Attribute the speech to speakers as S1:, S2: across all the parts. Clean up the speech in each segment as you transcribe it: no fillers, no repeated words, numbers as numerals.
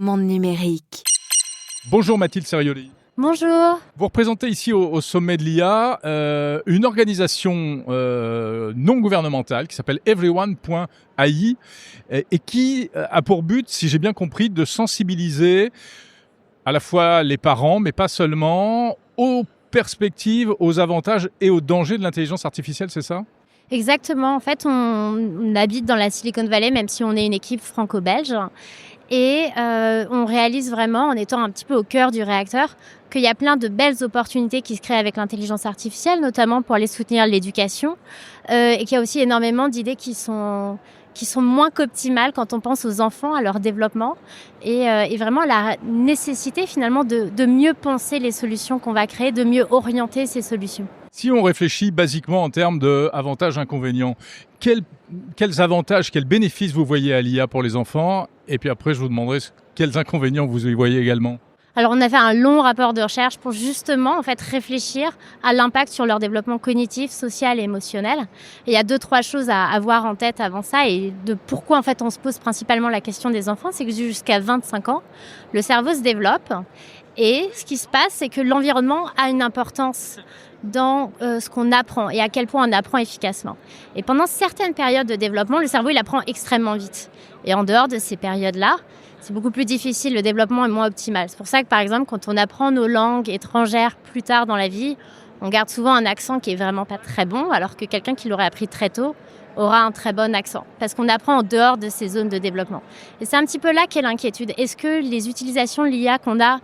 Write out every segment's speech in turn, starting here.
S1: Monde numérique.
S2: Bonjour Mathilde Serioli.
S3: Bonjour.
S2: Vous représentez ici au sommet de l'IA une organisation non gouvernementale qui s'appelle Everyone.ai et qui a pour but, si j'ai bien compris, de sensibiliser à la fois les parents, mais pas seulement, aux perspectives, aux avantages et aux dangers de l'intelligence artificielle, c'est ça ?
S3: Exactement. En fait, on habite dans la Silicon Valley, même si on est une équipe franco-belge. Et on réalise vraiment, en étant un petit peu au cœur du réacteur, qu'il y a plein de belles opportunités qui se créent avec l'intelligence artificielle, notamment pour aller soutenir l'éducation, et qu'il y a aussi énormément d'idées qui sont moins qu'optimales quand on pense aux enfants, à leur développement, et vraiment la nécessité finalement de mieux penser les solutions qu'on va créer, de mieux orienter ces solutions.
S2: Si on réfléchit basiquement en termes d'avantages, inconvénients, quels avantages, quels bénéfices vous voyez à l'IA pour les enfants ? Et puis après, je vous demanderai quels inconvénients vous y voyez également.
S3: Alors, on a fait un long rapport de recherche pour justement en fait, réfléchir à l'impact sur leur développement cognitif, social et émotionnel. Et il y a 2-3 choses à avoir en tête avant ça et de pourquoi en fait, on se pose principalement la question des enfants. C'est que jusqu'à 25 ans, le cerveau se développe. Et ce qui se passe, c'est que l'environnement a une importance dans ce qu'on apprend et à quel point on apprend efficacement. Et pendant certaines périodes de développement, le cerveau il apprend extrêmement vite. Et en dehors de ces périodes-là, c'est beaucoup plus difficile, le développement est moins optimal. C'est pour ça que par exemple, quand on apprend nos langues étrangères plus tard dans la vie, on garde souvent un accent qui est vraiment pas très bon, alors que quelqu'un qui l'aurait appris très tôt aura un très bon accent, parce qu'on apprend en dehors de ces zones de développement. Et c'est un petit peu là qu'est l'inquiétude. Est-ce que les utilisations de l'IA qu'on a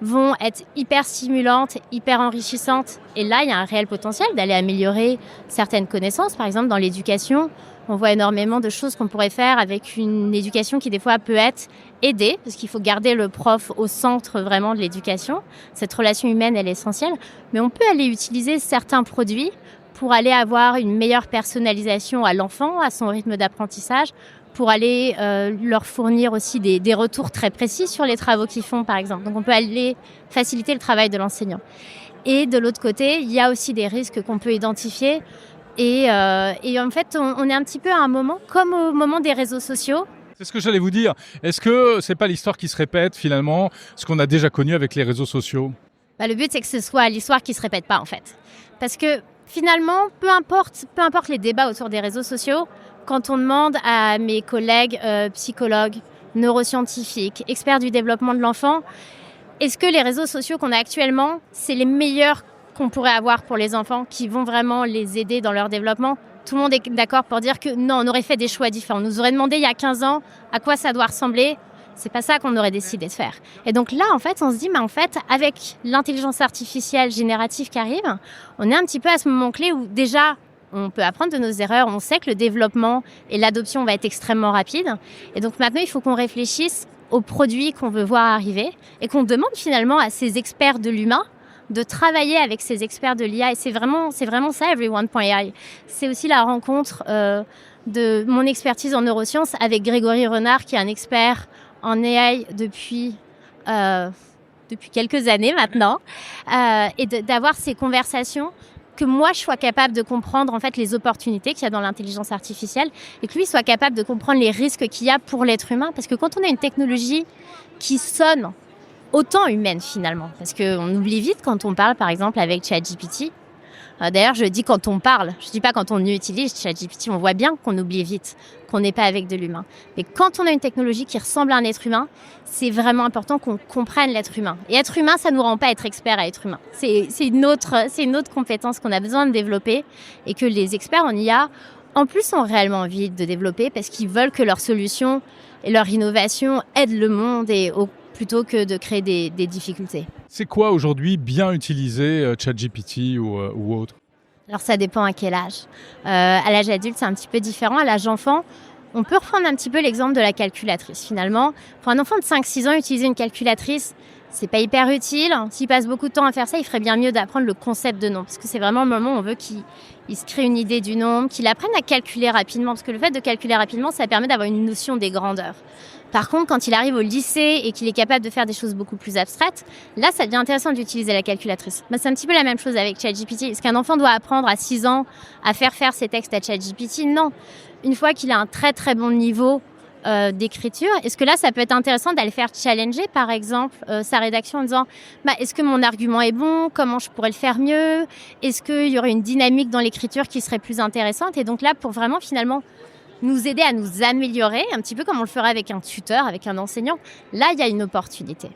S3: vont être hyper stimulantes, hyper enrichissantes. Et là, il y a un réel potentiel d'aller améliorer certaines connaissances. Par exemple, dans l'éducation, on voit énormément de choses qu'on pourrait faire avec une éducation qui, des fois, peut être aidée, parce qu'il faut garder le prof au centre vraiment de l'éducation. Cette relation humaine, elle est essentielle. Mais on peut aller utiliser certains produits pour aller avoir une meilleure personnalisation à l'enfant, à son rythme d'apprentissage, pour aller leur fournir aussi des retours très précis sur les travaux qu'ils font, par exemple. Donc, on peut aller faciliter le travail de l'enseignant. Et de l'autre côté, il y a aussi des risques qu'on peut identifier. Et en fait, on est un petit peu à un moment, comme au moment des réseaux sociaux.
S2: C'est ce que j'allais vous dire. Est-ce que c'est pas l'histoire qui se répète, finalement, ce qu'on a déjà connu avec les réseaux sociaux ?
S3: Le but, c'est que ce soit l'histoire qui se répète pas, en fait. Parce que, finalement, peu importe les débats autour des réseaux sociaux, quand on demande à mes collègues psychologues, neuroscientifiques, experts du développement de l'enfant, est-ce que les réseaux sociaux qu'on a actuellement, c'est les meilleurs qu'on pourrait avoir pour les enfants, qui vont vraiment les aider dans leur développement ? Tout le monde est d'accord pour dire que non, on aurait fait des choix différents. On nous aurait demandé il y a 15 ans à quoi ça doit ressembler. C'est pas ça qu'on aurait décidé de faire. Et donc là, en fait, on se dit, mais en fait, avec l'intelligence artificielle générative qui arrive, on est un petit peu à ce moment clé où déjà, on peut apprendre de nos erreurs, on sait que le développement et l'adoption va être extrêmement rapide. Et donc maintenant, il faut qu'on réfléchisse aux produits qu'on veut voir arriver et qu'on demande finalement à ces experts de l'humain de travailler avec ces experts de l'IA. Et c'est vraiment ça, Everyone.ai. C'est aussi la rencontre de mon expertise en neurosciences avec Grégory Renard, qui est un expert en AI depuis quelques années maintenant, et d'avoir ces conversations, que moi, je sois capable de comprendre en fait les opportunités qu'il y a dans l'intelligence artificielle et que lui soit capable de comprendre les risques qu'il y a pour l'être humain. Parce que quand on a une technologie qui sonne autant humaine finalement, parce qu'on oublie vite quand on parle par exemple avec ChatGPT. D'ailleurs, je dis quand on parle, je ne dis pas quand on utilise ChatGPT, on voit bien qu'on oublie vite, qu'on n'est pas avec de l'humain. Mais quand on a une technologie qui ressemble à un être humain, c'est vraiment important qu'on comprenne l'être humain. Et être humain, ça ne nous rend pas être expert à être humain. C'est une autre compétence qu'on a besoin de développer et que les experts en IA, en plus, ont réellement envie de développer parce qu'ils veulent que leurs solutions et leur innovation aident le monde plutôt que de créer des difficultés.
S2: C'est quoi aujourd'hui bien utiliser ChatGPT ou autre ?
S3: Alors ça dépend à quel âge. À l'âge adulte, c'est un petit peu différent. À l'âge enfant, on peut reprendre un petit peu l'exemple de la calculatrice. Finalement, pour un enfant de 5-6 ans, utiliser une calculatrice, c'est pas hyper utile. S'il passe beaucoup de temps à faire ça, il ferait bien mieux d'apprendre le concept de nombre. Parce que c'est vraiment le moment où on veut qu'il se crée une idée du nombre, qu'il apprenne à calculer rapidement. Parce que le fait de calculer rapidement, ça permet d'avoir une notion des grandeurs. Par contre, quand il arrive au lycée et qu'il est capable de faire des choses beaucoup plus abstraites, là, ça devient intéressant d'utiliser la calculatrice. C'est un petit peu la même chose avec ChatGPT. Est-ce qu'un enfant doit apprendre à 6 ans à faire ses textes à ChatGPT ? Non. Une fois qu'il a un très très bon niveau d'écriture. Est-ce que là, ça peut être intéressant d'aller faire challenger, par exemple, sa rédaction en disant est-ce que mon argument est bon? Comment je pourrais le faire mieux? Est-ce qu'il y aurait une dynamique dans l'écriture qui serait plus intéressante? Et donc là, pour vraiment finalement nous aider à nous améliorer, un petit peu comme on le ferait avec un tuteur, avec un enseignant, là, il y a une opportunité.